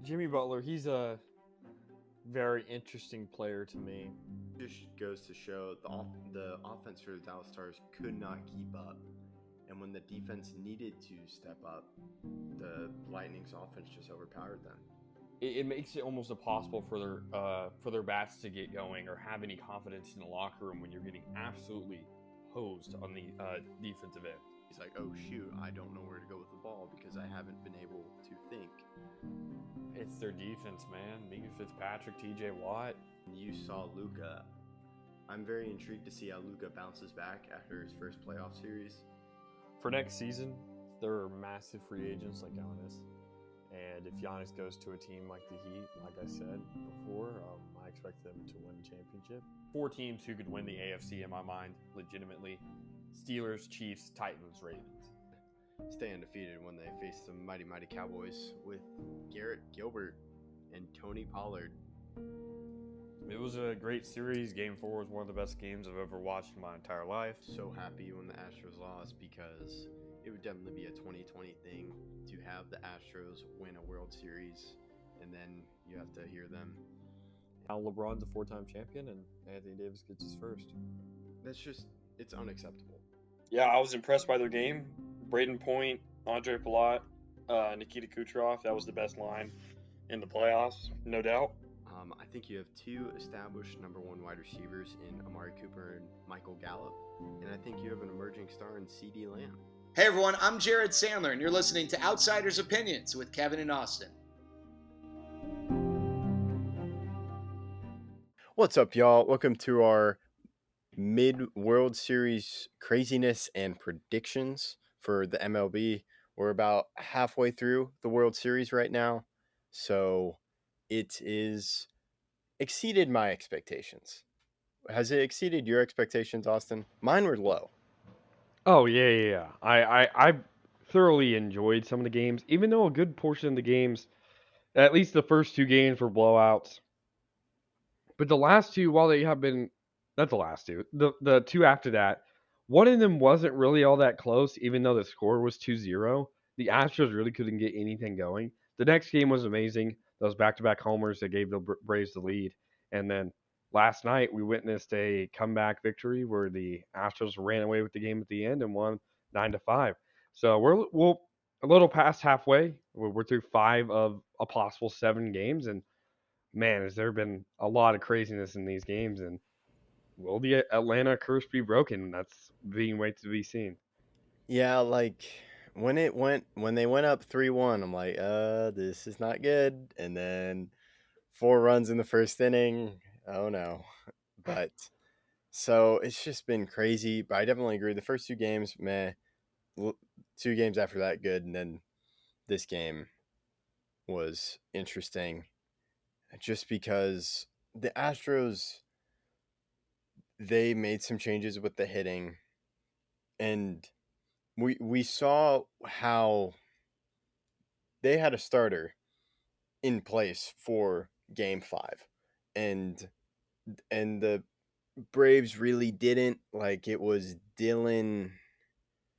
Jimmy Butler, he's a very interesting player to me. Just goes to show the offense for the Dallas Stars could not keep up. And when the defense needed to step up, the Lightning's offense just overpowered them. It makes it almost impossible for their bats to get going or have any confidence in the locker room when you're getting absolutely hosed on the defensive end. He's like, oh shoot, I don't know where to go with the ball because I haven't been able to think. It's their defense, man. Minka Fitzpatrick, TJ Watt. You saw Luka. I'm very intrigued to see how Luka bounces back after his first playoff series. For next season, there are massive free agents like Giannis. And if Giannis goes to a team like the Heat, like I said before, I expect them to win the championship. 4 teams who could win the AFC in my mind, legitimately. Steelers, Chiefs, Titans, Ravens. Stay undefeated when they face the mighty Cowboys with Garrett Gilbert and Tony Pollard. It was a great series. Game 4 was one of the best games I've ever watched in my entire life. So happy when the Astros lost because it would definitely be a 2020 thing to have the Astros win a World Series and then you have to hear them. Now LeBron's a 4-time champion and Anthony Davis gets his first. It's unacceptable. Yeah, I was impressed by their game. Braden Point, Andre Palat, Nikita Kucherov, that was the best line in the playoffs, no doubt. I think you have 2 established number 1 wide receivers in Amari Cooper and Michael Gallup, and I think you have an emerging star in C.D. Lamb. Hey everyone, I'm Jared Sandler, and you're listening to Outsiders Opinions with Kevin and Austin. What's up, y'all? Welcome to our mid-World Series craziness and predictions for the MLB. We're about halfway through the World Series right now, so it is exceeded my expectations. Has it exceeded your expectations, Austin? Mine were low. Oh yeah. I thoroughly enjoyed some of the games, even though a good portion of the games, at least the first 2 games, were blowouts. But the last 2, while they have been, not the last 2, the 2 after that, one of them wasn't really all that close, even though the score was 2-0. The Astros really couldn't get anything going. The next game was amazing. Those back-to-back homers that gave the Braves the lead, and then last night we witnessed a comeback victory where the Astros ran away with the game at the end and won 9-5. So we're a little past halfway. We're through 5 of a possible 7 games, and man, has there been a lot of craziness in these games, and will the Atlanta curse be broken? That's being waited to be seen. Yeah, like when they went up 3-1, I'm like, this is not good. And then 4 runs in the first inning. Oh no. But so it's just been crazy. But I definitely agree. The first 2 games, meh. 2 games after that, good. And then this game was interesting just because the Astros, they made some changes with the hitting, and we saw how they had a starter in place for game 5, and the Braves really didn't. Like, it was Dylan.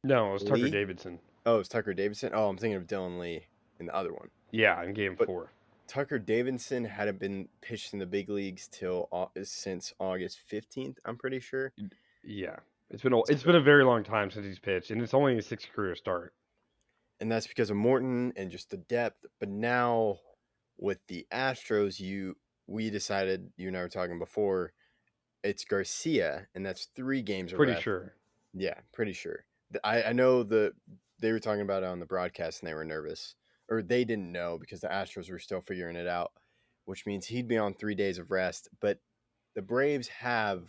No, it was Tucker Lee? Davidson. Oh, it's Tucker Davidson. Oh, I'm thinking of Dylan Lee in the other one. Yeah, in game But 4. Tucker Davidson hadn't been pitched in the big leagues since August 15th, I'm pretty sure. Yeah, it's been a very long time since he's pitched, and it's only his 6th career start. And that's because of Morton and just the depth. But now with the Astros, we decided, you and I were talking before, it's Garcia, and that's 3 games of Pretty rest. sure. Yeah, pretty sure. I know they were talking about it on the broadcast, and they were nervous. Or they didn't know because the Astros were still figuring it out, which means he'd be on 3 days of rest. But the Braves have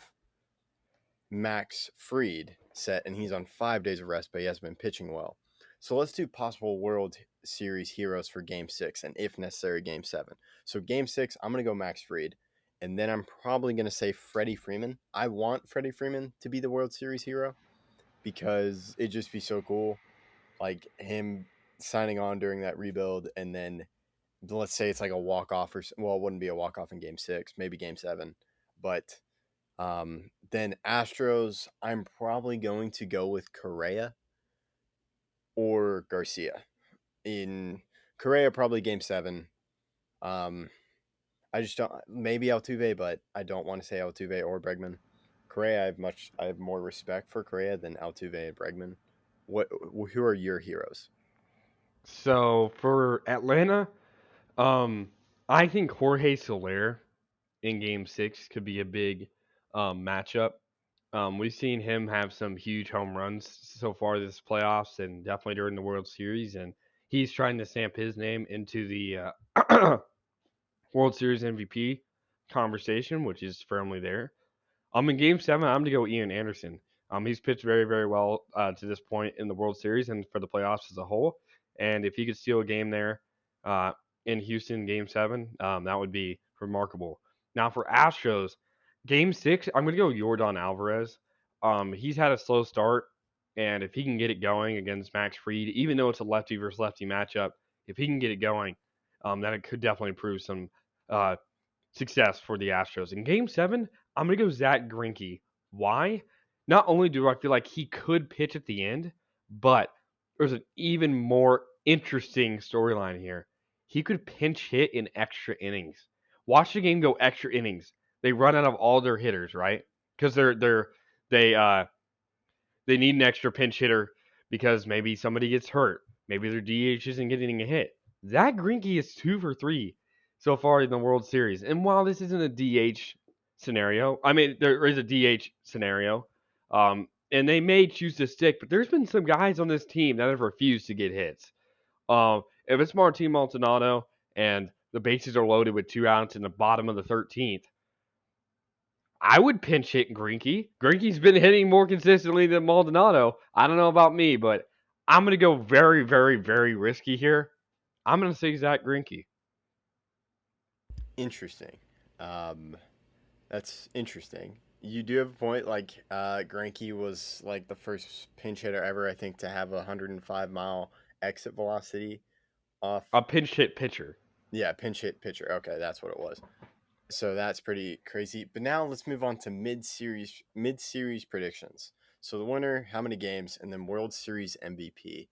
Max Fried set, and he's on 5 days of rest, but he hasn't been pitching well. So let's do possible World Series heroes for Game 6 and, if necessary, Game 7. So Game 6, I'm going to go Max Fried, and then I'm probably going to say Freddie Freeman. I want Freddie Freeman to be the World Series hero because it'd just be so cool, like him signing on during that rebuild, and then let's say it's like a walk-off, it wouldn't be a walk-off in Game 6, maybe Game 7, but then Astros, I'm probably going to go with Correa or Garcia. In Correa, probably Game 7. I just don't. Maybe Altuve, but I don't want to say Altuve or Bregman. Correa, I have more respect for Correa than Altuve and Bregman. Who are your heroes? So for Atlanta, I think Jorge Soler in Game 6 could be a big matchup. We've seen him have some huge home runs so far this playoffs and definitely during the World Series, and he's trying to stamp his name into the World Series MVP conversation, which is firmly there. In Game 7, I'm going to go Ian Anderson. He's pitched very, very well to this point in the World Series and for the playoffs as a whole. And if he could steal a game there uh, in Houston, Game 7, that would be remarkable. Now for Astros, Game 6, I'm going to go Yordan Alvarez. He's had a slow start, and if he can get it going against Max Fried, even though it's a lefty versus lefty matchup, if he can get it going, then it could definitely prove some uh, success for the Astros. In Game 7, I'm going to go Zach Greinke. Why? Not only do I feel like he could pitch at the end, but there's an even more interesting storyline here. He could pinch hit in extra innings. Watch the game go extra innings. They run out of all their hitters, right? Because they they need an extra pinch hitter because maybe somebody gets hurt. Maybe their DH isn't getting a hit. Zach Greinke is 2 for 3 so far in the World Series. And while this isn't a DH scenario, I mean, there is a DH scenario, and they may choose to stick, but there's been some guys on this team that have refused to get hits. If it's Martin Maldonado and the bases are loaded with 2 outs in the bottom of the 13th, I would pinch hit Greinke. Greinke's been hitting more consistently than Maldonado. I don't know about me, but I'm going to go very, very, very risky here. I'm going to say Zach Greinke. Interesting. That's interesting. You do have a point. Like Greinke was like the first pinch hitter ever, I think, to have a 105-mile exit velocity off. A pinch hit pitcher. Yeah, pinch hit pitcher. Okay, that's what it was. So that's pretty crazy. But now let's move on to mid-series predictions. So the winner, how many games, and then World Series MVP.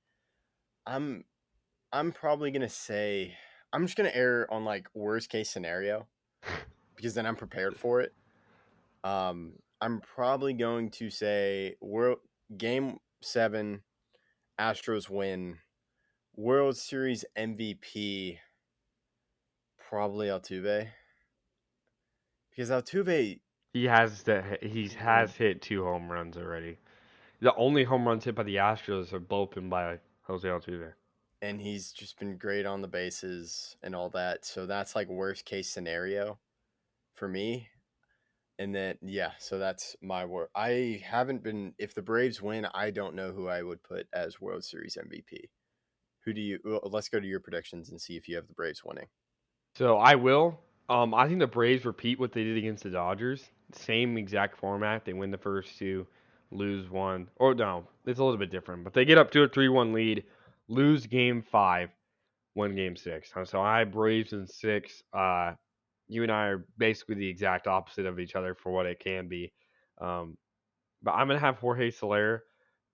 I'm probably gonna say I'm just gonna err on like worst case scenario because then I'm prepared for it. I'm probably going to say Game 7, Astros win. World Series MVP, probably Altuve. Because Altuve, He has hit 2 home runs already. The only home runs hit by the Astros have both been by Jose Altuve. and he's just been great on the bases and all that. So that's like worst case scenario for me. And then, yeah, so that's my word. I haven't been, if the Braves win, I don't know who I would put as World Series MVP. Let's go to your predictions and see if you have the Braves winning. So I will. I think the Braves repeat what they did against the Dodgers. Same exact format. They win the first 2, lose 1. Or no, it's a little bit different. But they get up to a 3-1 lead, lose Game 5, win Game 6. So I Braves in 6. You and I are basically the exact opposite of each other for what it can be. But I'm gonna have Jorge Soler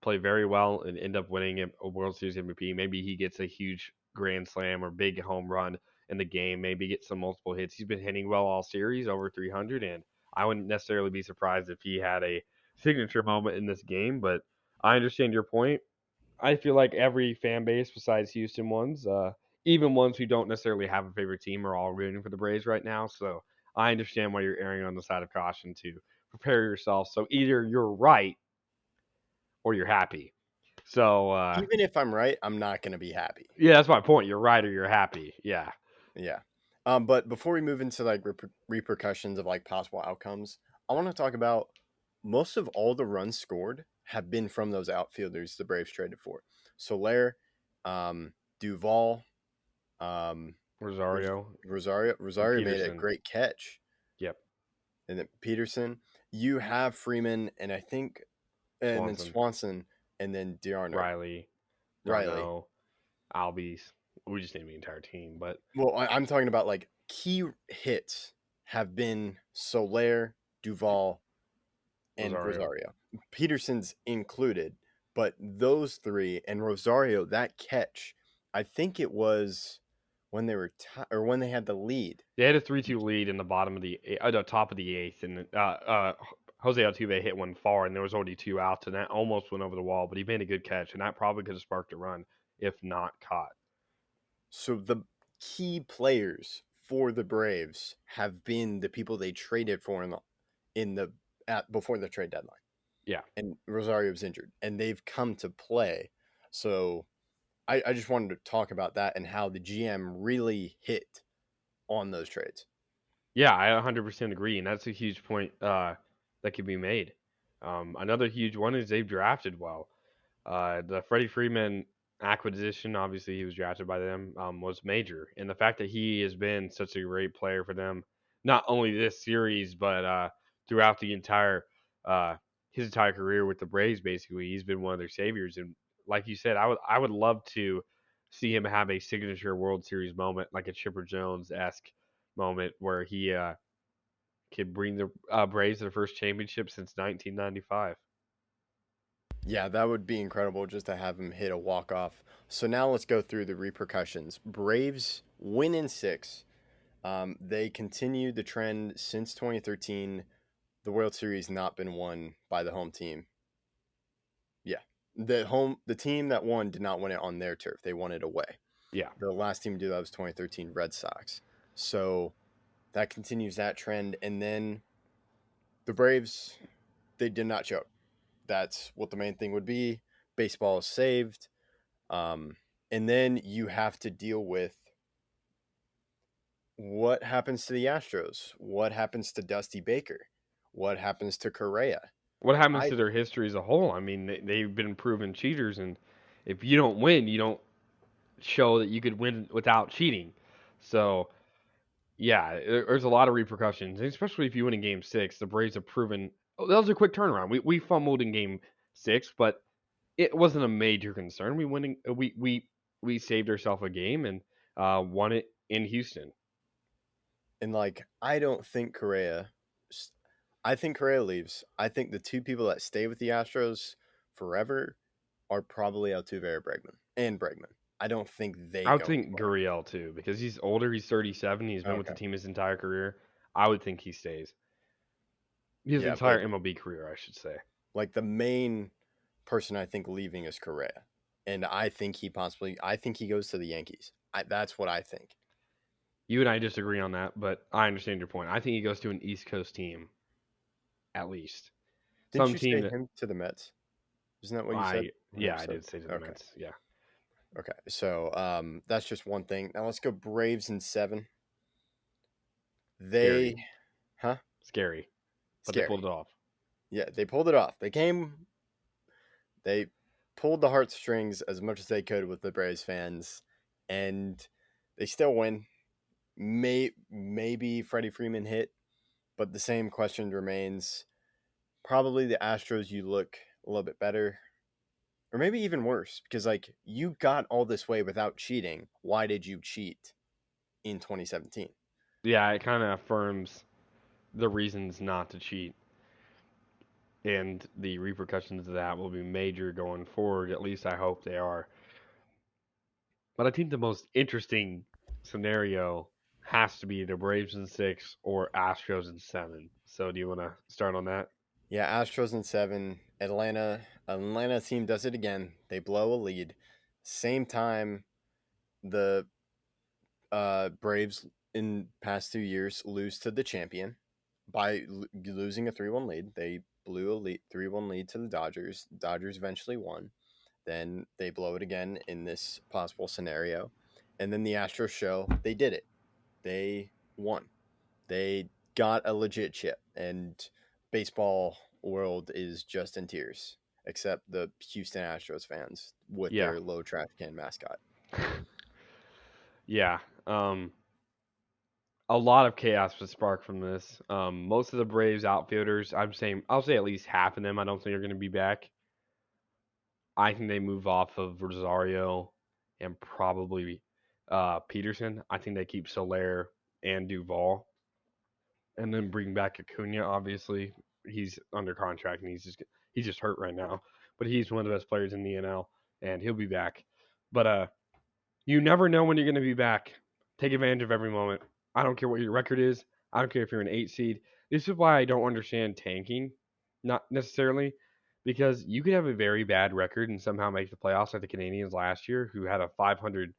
play very well and end up winning a World Series MVP. Maybe he gets a huge grand slam or big home run in the game. Maybe get some multiple hits. He's been hitting well all series, over 300, and I wouldn't necessarily be surprised if he had a signature moment in this game. But I understand your point. I feel like every fan base besides Houston ones, even ones who don't necessarily have a favorite team, are all rooting for the Braves right now. So I understand why you're erring on the side of caution to prepare yourself. So either you're right or you're happy. So Even if I'm right, I'm not going to be happy. yeah, that's my point. You're right or you're happy. Yeah. Yeah. But before we move into like repercussions of like possible outcomes, I want to talk about most of all the runs scored have been from those outfielders the Braves traded for. Soler, Duvall, Rosario made a Peterson. great catch. Yep. And then Peterson, you have Freeman, and I think, and then Swanson, and then D'Arnaud. Riley. Albies. We just named the entire team, but well, I'm talking about like key hits have been Soler, Duvall, and Rosario. Peterson's included, but those 3 and Rosario, that catch, I think it was when they were or when they had the lead. They had a 3-2 lead in the bottom of the top of the eighth, and Jose Altuve hit one far, and there was already 2 outs, and that almost went over the wall. But he made a good catch, and that probably could have sparked a run if not caught. So the key players for the Braves have been the people they traded for before the trade deadline. Yeah. And Rosario's injured, and they've come to play. So I just wanted to talk about that and how the GM really hit on those trades. Yeah, I 100% agree, and that's a huge point that could be made. Another huge one is they've drafted well. The Freddie Freeman acquisition, obviously he was drafted by them, was major, and the fact that he has been such a great player for them, not only this series but throughout the entire his entire career with the Braves, basically, he's been one of their saviors. And like you said, I would love to see him have a signature World Series moment, like a Chipper Jones-esque moment where he could bring the Braves to their first championship since 1995. Yeah, that would be incredible just to have him hit a walk-off. So now let's go through the repercussions. Braves win in 6. They continued the trend since 2013. The World Series not been won by the home team. Yeah, the team that won did not win it on their turf. They won it away. Yeah. The last team to do that was 2013 Red Sox. So that continues that trend. And then the Braves, they did not choke. That's what the main thing would be. Baseball is saved. And then you have to deal with what happens to the Astros. What happens to Dusty Baker? What happens to Correa? What happens to their history as a whole? I mean, they've been proven cheaters, and if you don't win, you don't show that you could win without cheating. So, yeah, there's a lot of repercussions, especially if you win in Game 6. The Braves have proven that was a quick turnaround. We fumbled in Game 6, but it wasn't a major concern. We saved ourselves a game and won it in Houston. And I don't think I think Correa leaves. I think the two people that stay with the Astros forever are probably Altuve or Bregman. I don't think they I would go think anywhere. Gurriel too, because he's older. He's 37. He's been with the Okay. team his entire career. I would think he stays. His Yeah, entire but MLB career, I should say. the main person I think leaving is Correa. And I think he goes to the Yankees. That's what I think. You and I disagree on that, but I understand your point. I think he goes to an East Coast team, at least. Didn't Some you team say that him to the Mets? Isn't that what you said? I did say to the Okay. Mets. Yeah. Okay. So that's just one thing. Now let's go Braves in 7. They Scary. huh? Scary. But Scary. they pulled it off. Yeah, they pulled it off. They pulled the heartstrings as much as they could with the Braves fans, and they still win. Maybe Freddie Freeman hit, but the same question remains. Probably the Astros, you look a little bit better, or maybe even worse, because you got all this way without cheating. Why did you cheat in 2017? Yeah, it kind of affirms the reasons not to cheat. And the repercussions of that will be major going forward. At least I hope they are. But I think the most interesting scenario has to be the Braves in 6 or Astros in 7. So do you want to start on that? Yeah, Astros in 7. Atlanta team does it again. They blow a lead. Same time, the Braves in past 2 years lose to the champion by losing a 3-1 lead. They blew a 3-1 lead to the Dodgers. Dodgers eventually won. Then they blow it again in this possible scenario. And then the Astros show they did it. They won. They got a legit chip. And baseball world is just in tears, except the Houston Astros fans with Yeah. their low trash can mascot. Yeah. A lot of chaos was sparked from this. Most of the Braves outfielders, I'll say at least half of them, I don't think are going to be back. I think they move off of Rosario and probably Peterson. I think they keep Soler and Duvall, and then bring back Acuna. Obviously, he's under contract and he's just hurt right now, but he's one of the best players in the NL, and he'll be back. But you never know when you're going to be back. Take advantage of every moment. I don't care what your record is. I don't care if you're an 8 seed. This is why I don't understand tanking, not necessarily, because you could have a very bad record and somehow make the playoffs like the Canadians last year, who had a 500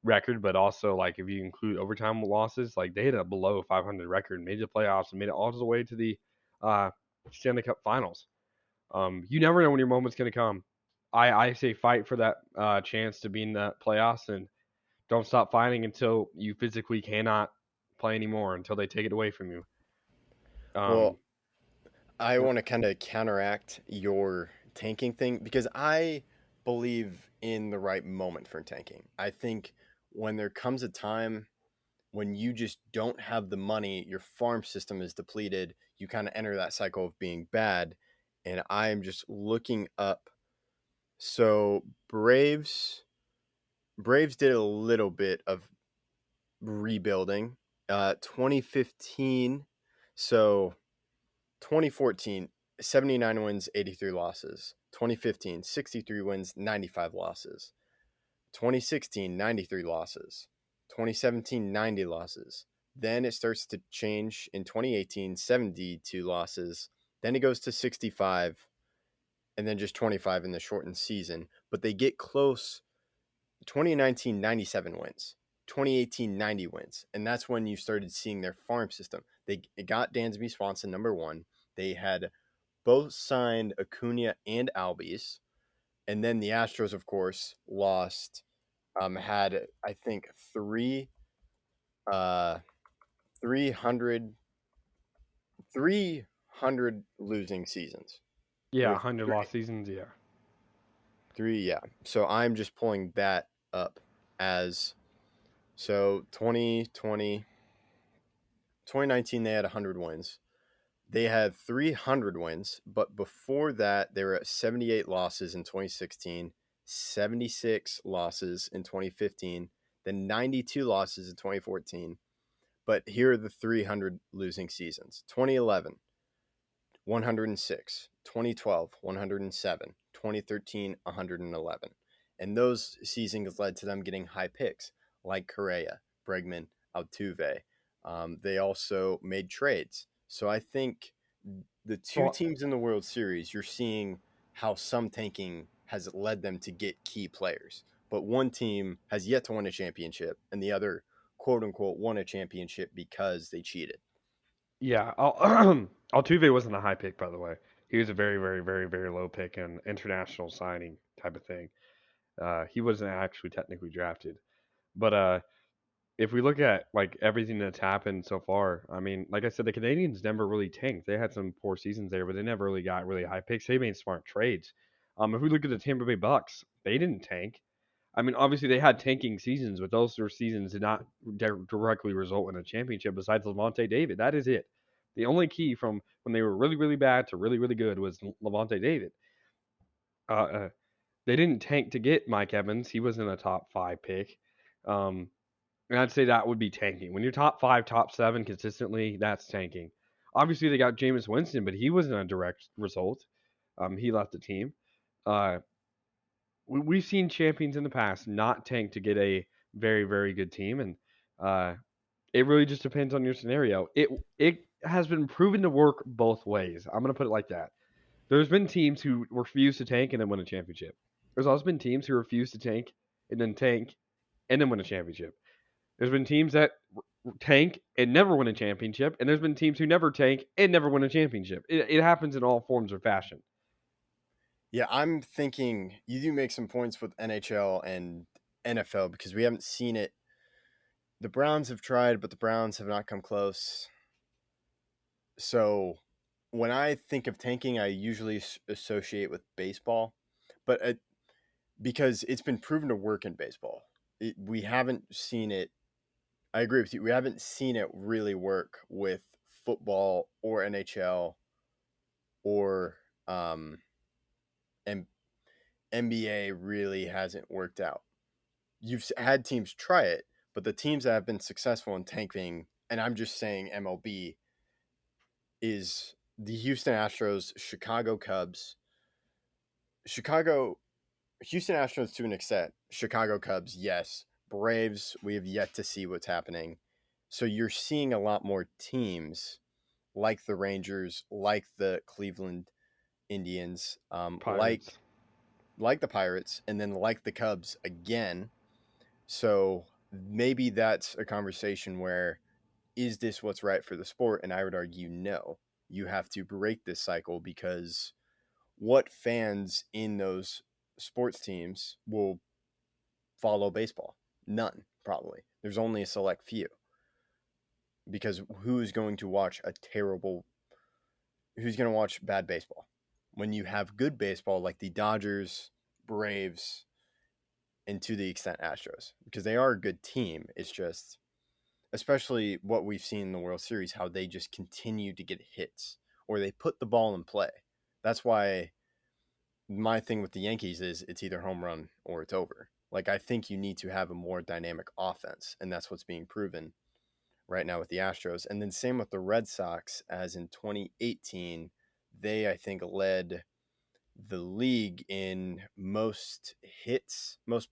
record, but also like if you include overtime losses, like they had a below 500 record, made the playoffs, and made it all the way to the uh, Stanley Cup Finals. You never know when your moment's going to come. I say fight for that chance to be in the playoffs and don't stop fighting until you physically cannot play anymore, until they take it away from you. Well, I want to kind of counteract your tanking thing because I believe in the right moment for tanking. I think when there comes a time when you just don't have the money, your farm system is depleted, you kind of enter that cycle of being bad. And I am just looking up. So Braves did a little bit of rebuilding. 2015, so 2014, 79 wins, 83 losses. 2015, 63 wins, 95 losses. 2016, 93 losses. 2017, 90 losses. Then it starts to change in 2018, 72 losses. Then it goes to 65, and then just 25 in the shortened season. But they get close. 2019, 97 wins. 2018, 90 wins. And that's when you started seeing their farm system. They got Dansby Swanson, number one. They had both signed Acuna and Albies. And then the Astros, of course, lost, had, I think, 300 losing seasons. Yeah, With 100 lost seasons. Yeah. yeah. So I'm just pulling that up as, so 2019, they had 100 wins. They had 300 wins, but before that, they were at 78 losses in 2016, 76 losses in 2015, then 92 losses in 2014. But here are the 300 losing seasons: 2011, 106, 2012, 107, 2013, 111. And those seasons led to them getting high picks like Correa, Bregman, Altuve. They also made trades. So I think the two teams in the World Series, you're seeing how some tanking has led them to get key players. But one team has yet to win a championship, and the other, quote unquote, won a championship because they cheated. Yeah. Altuve wasn't a high pick, by the way. He was a very, very, very, very low pick and international signing type of thing. He wasn't actually technically drafted. But if we look at like everything that's happened so far, I mean, like I said, the Canadians never really tanked. They had some poor seasons there, but they never really got really high picks. They made smart trades. If we look at the Tampa Bay Bucks, they didn't tank. I mean, obviously they had tanking seasons, but those seasons did not directly result in a championship. Besides Levante David, that is it. The only key from when they were really, really bad to really, really good was Levante David. Uh, uh, they didn't tank to get Mike Evans. He wasn't a top 5 pick. And I'd say that would be tanking. When you're top 5, top 7 consistently, that's tanking. Obviously, they got Jameis Winston, but he wasn't a direct result. He left the team. Uh, we've seen champions in the past not tank to get a very, very good team, and it really just depends on your scenario. It has been proven to work both ways. I'm gonna put it like that. There's been teams who refuse to tank and then win a championship. There's also been teams who refuse to tank and then win a championship. There's been teams that tank and never win a championship, and there's been teams who never tank and never win a championship. It happens in all forms of fashion. Yeah, I'm thinking you do make some points with NHL and NFL because we haven't seen it. The Browns have tried, but the Browns have not come close. So when I think of tanking, I usually associate with baseball, but because it's been proven to work in baseball, we haven't seen it. I agree with you. We haven't seen it really work with football or NHL or and NBA really hasn't worked out. You've had teams try it, but the teams that have been successful in tanking, and I'm just saying MLB, is the Houston Astros, Chicago Cubs, Houston Astros to an extent, Chicago Cubs, yes, Braves, we have yet to see what's happening. So you're seeing a lot more teams like the Rangers, like the Cleveland Indians, Pirates. like the Pirates, and then like the Cubs again. So maybe that's a conversation where, is this what's right for the sport? And I would argue no. You have to break this cycle, because what fans in those sports teams will follow baseball? None, probably. There's only a select few. Because who's going to watch bad baseball when you have good baseball like the Dodgers, Braves, and to the extent Astros? Because they are a good team. It's just, especially what we've seen in the World Series, how they just continue to get hits or they put the ball in play. That's why my thing with the Yankees is it's either home run or it's over. Like, I think you need to have a more dynamic offense, and that's what's being proven right now with the Astros. And then same with the Red Sox, as in 2018, they, I think, led the league in most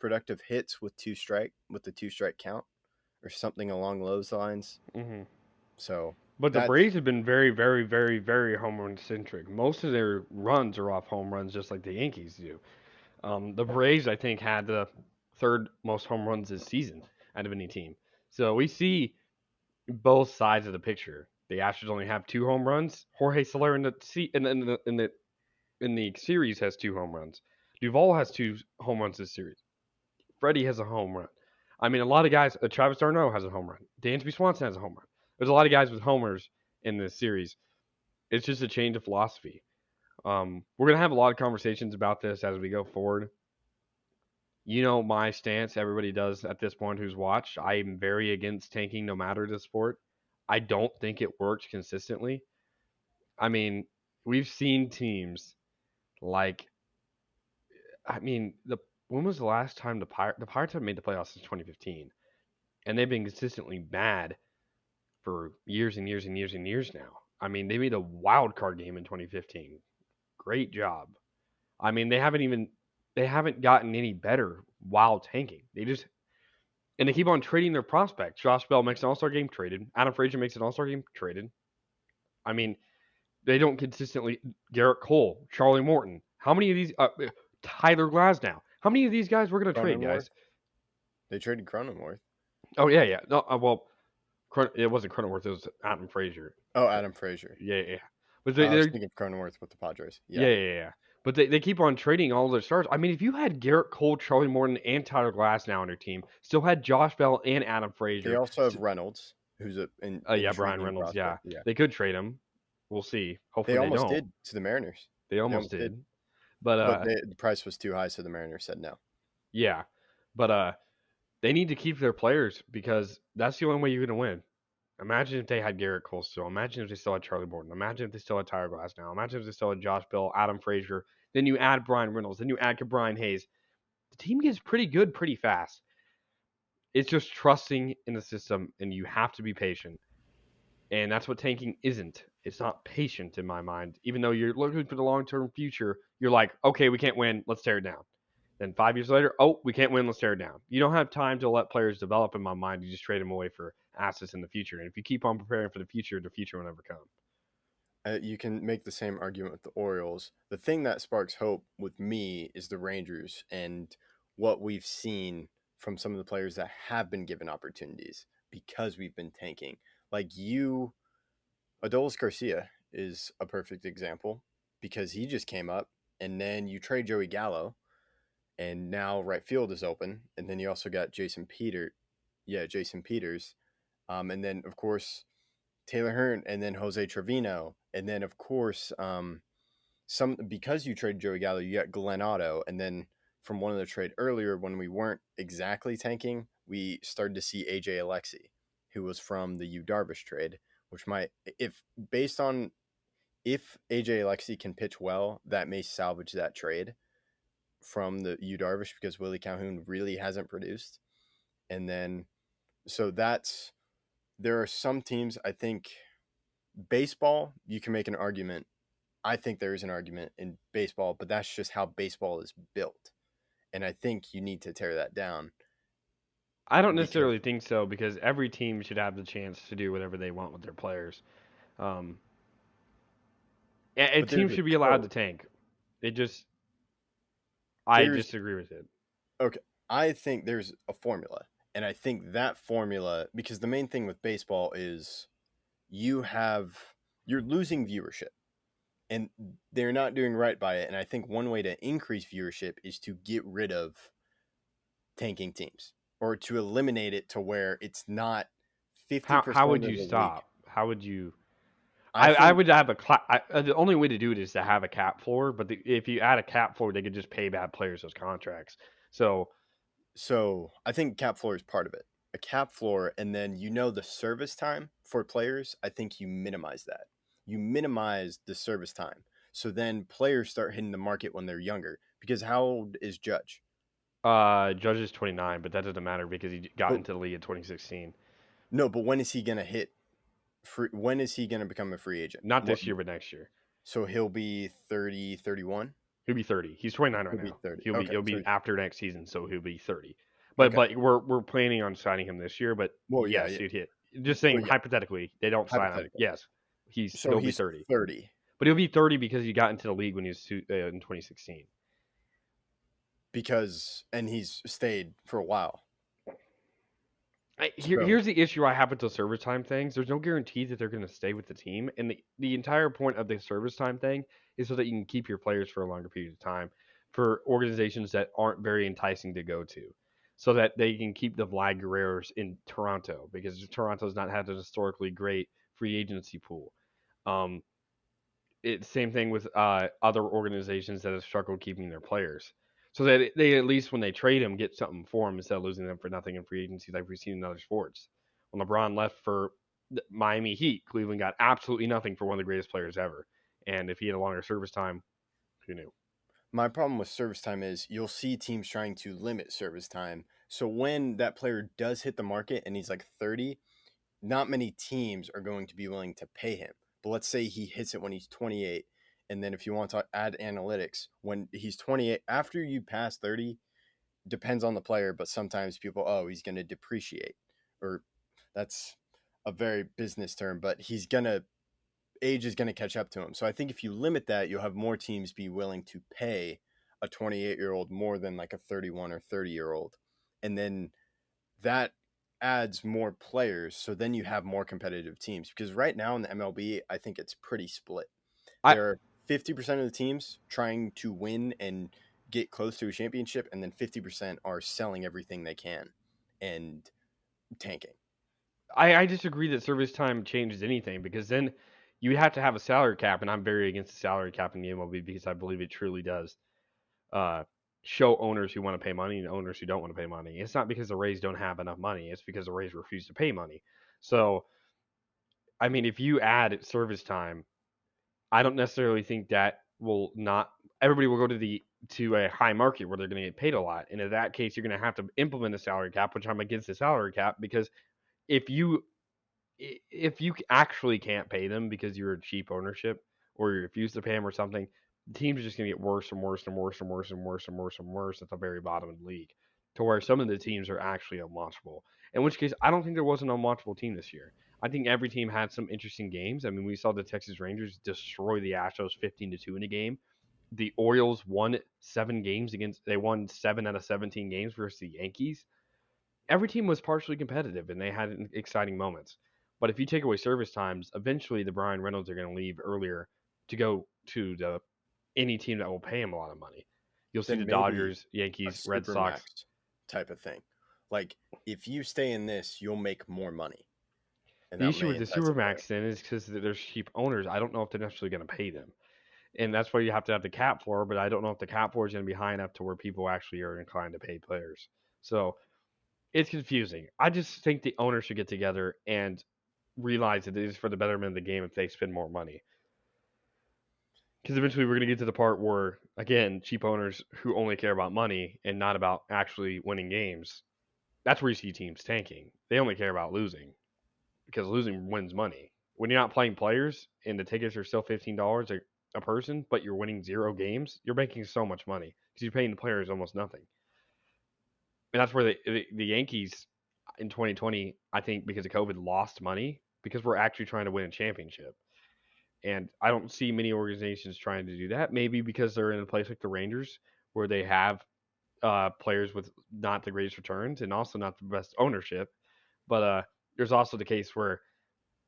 productive hits with the 2-strike count, or something along those lines. Mm-hmm. So, but the Braves have been very, very, very, very home run centric. Most of their runs are off home runs, just like the Yankees do. The Braves, I think, had the third most home runs this season out of any team. So we see both sides of the picture. The Astros only have 2 home runs. Jorge Soler in the series has 2 home runs. Duvall has 2 home runs this series. Freddie has a home run. I mean, a lot of guys. Travis d'Arnaud has a home run. Dansby Swanson has a home run. There's a lot of guys with homers in this series. It's just a change of philosophy. We're gonna have a lot of conversations about this as we go forward. You know my stance. Everybody does at this point who's watched. I am very against tanking, no matter the sport. I don't think it works consistently. I mean, we've seen teams like, I mean, when was the last time the Pirates have made the playoffs since 2015, and they've been consistently bad for years and years and years and years now. I mean, they made a wild card game in 2015. Great job. I mean, they haven't gotten any better while tanking. And they keep on trading their prospects. Josh Bell makes an All-Star game, traded. Adam Frazier makes an All-Star game, traded. I mean, they don't consistently. Garrett Cole, Charlie Morton. How many of these? Tyler Glasnow. How many of these guys we're going to trade, guys? They traded Cronenworth. Oh, yeah. No, well, it wasn't Cronenworth. It was Adam Frazier. Oh, Adam Frazier. Yeah. But I was thinking of Cronenworth with the Padres. Yeah. But they keep on trading all their stars. I mean, if you had Garrett Cole, Charlie Morton, and Tyler Glasnow on your team, still had Josh Bell and Adam Frazier. They also have Reynolds, who's Brian Reynolds. Prospect. Yeah, they could trade him. We'll see. Hopefully, they almost don't. did to the Mariners. They almost did. But the price was too high, so the Mariners said no. Yeah, but they need to keep their players, because that's the only way you're going to win. Imagine if they had Garrett Cole still. Imagine if they still had Charlie Morton. Imagine if they still had Tyler Glasnow. Imagine if they still had Josh Bell, Adam Frazier. Then you add Brian Reynolds. Then you add Brian Hayes. The team gets pretty good pretty fast. It's just trusting in the system, and you have to be patient. And that's what tanking isn't. It's not patient in my mind. Even though you're looking for the long-term future, you're like, okay, we can't win. Let's tear it down. Then 5 years later, oh, we can't win. Let's tear it down. You don't have time to let players develop, in my mind. You just trade them away for assets in the future. And if you keep on preparing for the future will never come. You can make the same argument with the Orioles. The thing that sparks hope with me is the Rangers and what we've seen from some of the players that have been given opportunities because we've been tanking. Like Adolis Garcia is a perfect example, because he just came up, and then you trade Joey Gallo, and now right field is open, and then you also got Jason Peters, and then of course Taylor Hearn, and then Jose Trevino, and then of course because you traded Joey Gallo, you got Glenn Otto, and then from one of the trade earlier when we weren't exactly tanking, we started to see AJ Alexy, who was from the Yu Darvish trade, which might, if AJ Alexy can pitch well, that may salvage that trade from the Yu Darvish, because Willie Calhoun really hasn't produced. And then, so there are some teams, I think, baseball, you can make an argument. I think there is an argument in baseball, but that's just how baseball is built. And I think you need to tear that down. I don't because necessarily think so because every team should have the chance to do whatever they want with their players. Um, a but team there's a should be allowed to code. tank. It just, I There's disagree with it. okay. I think there's a formula, and I think that formula because the main thing with baseball is you have you're losing viewership, and they're not doing right by it. And I think one way to increase viewership is to get rid of tanking teams or to eliminate it to where it's not How 50% would of you the league. stop? How would you? I I think would have the only way to do it is to have a cap floor, but if you add a cap floor, they could just pay bad players those contracts. So so. I think cap floor is part of it. A cap floor, and then the service time for players. I think you minimize that. You minimize the service time, so then players start hitting the market when they're younger. Because how old is Judge? Judge is 29, but that doesn't matter because he got But into the league in 2016. no, but when is he gonna hit? When is he gonna become a free agent? Not this year, but next year. So he'll be 30, 31? He'll be 30. He's 29 right He'll be now. 30. He'll be Okay, he'll so be after next season, so he'll be 30. But okay. we're planning on signing him this year. But Well, yes, yeah. he'd hit. Just saying Well, yeah. hypothetically, they don't sign him. Hypothetically. Yes, So he'll be he's 30. 30 But he'll be 30 because he got into the league when he was in 2016. and he's stayed for a while. Here's the issue I have with the service time things. There's no guarantee that they're going to stay with the team, and the entire point of the service time thing is so that you can keep your players for a longer period of time for organizations that aren't very enticing to go to, so that they can keep the Vlad Guerreros in Toronto because Toronto's not had a historically great free agency pool. Um, it's same thing with other organizations that have struggled keeping their players. So that they at least when they trade them get something for them instead of losing them for nothing in free agency like we've seen in other sports. When LeBron left for the Miami Heat, Cleveland got absolutely nothing for one of the greatest players ever. And if he had a longer service time, who knew? My problem with service time is you'll see teams trying to limit service time. So when that player does hit the market and he's like 30, not many teams are going to be willing to pay him. But let's say he hits it when he's 28. And then if you want to add analytics, when he's 28, after you pass 30, depends on the player, but sometimes people, he's going to depreciate. Or that's a very business term, but age is going to catch up to him. So I think if you limit that, you'll have more teams be willing to pay a 28-year-old more than like a 31 or 30-year-old. And then that adds more players, so then you have more competitive teams. Because right now in the MLB, I think it's pretty split. There are 50% of the teams trying to win and get close to a championship, and then 50% are selling everything they can and tanking. I disagree that service time changes anything because then you have to have a salary cap, and I'm very against the salary cap in the MLB because I believe it truly does show owners who want to pay money and owners who don't want to pay money. It's not because the Rays don't have enough money. It's because the Rays refuse to pay money. So, I mean, if you add service time, I don't necessarily think that will not everybody will go to a high market where they're going to get paid a lot. And in that case, you're going to have to implement a salary cap, which I'm against the salary cap because if you actually can't pay them because you're a cheap ownership or you refuse to pay them or something, the teams are just going to get worse and worse and worse and worse and worse and worse and worse at the very bottom of the league to where some of the teams are actually unwatchable. In which case, I don't think there was an unwatchable team this year. I think every team had some interesting games. I mean, we saw the Texas Rangers destroy the Astros 15-2 in a game. The Orioles won 7 games they won 7 out of 17 games versus the Yankees. Every team was partially competitive and they had exciting moments. But if you take away service times, eventually the Brian Reynolds are going to leave earlier to go to any team that will pay him a lot of money. You'll see Then the maybe Dodgers, Yankees, Red super Sox. max type of thing. Like if you stay in this, you'll make more money. And The that issue may with the entice a player. Supermax then is because there's cheap owners. I don't know if they're necessarily going to pay them. And that's why you have to have the cap floor, but I don't know if the cap floor is going to be high enough to where people actually are inclined to pay players. So it's confusing. I just think the owners should get together and realize that it is for the betterment of the game if they spend more money. Because eventually we're going to get to the part where, again, cheap owners who only care about money and not about actually winning games, that's where you see teams tanking. They only care about losing because losing wins money. When you're not playing players and the tickets are still $15 a person, but you're winning 0 games, you're making so much money because you're paying the players almost nothing. And that's where the Yankees in 2020, I think, because of COVID, lost money because we're actually trying to win a championship. And I don't see many organizations trying to do that. Maybe because they're in a place like the Rangers where they have players with not the greatest returns and also not the best ownership. But there's also the case where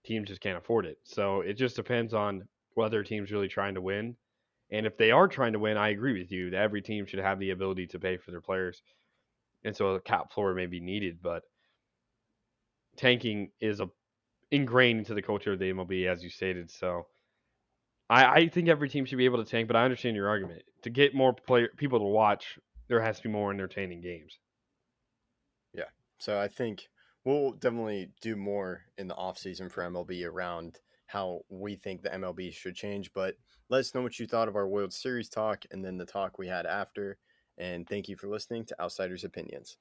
teams just can't afford it. So it just depends on whether a team's really trying to win. And if they are trying to win, I agree with you that every team should have the ability to pay for their players. And so a cap floor may be needed, but tanking is ingrained into the culture of the MLB, as you stated. So I think every team should be able to tank, but I understand your argument. To get more people to watch, there has to be more entertaining games. Yeah. So I think we'll definitely do more in the offseason for MLB around how we think the MLB should change. But let us know what you thought of our World Series talk and then the talk we had after. And thank you for listening to Outsiders Opinions.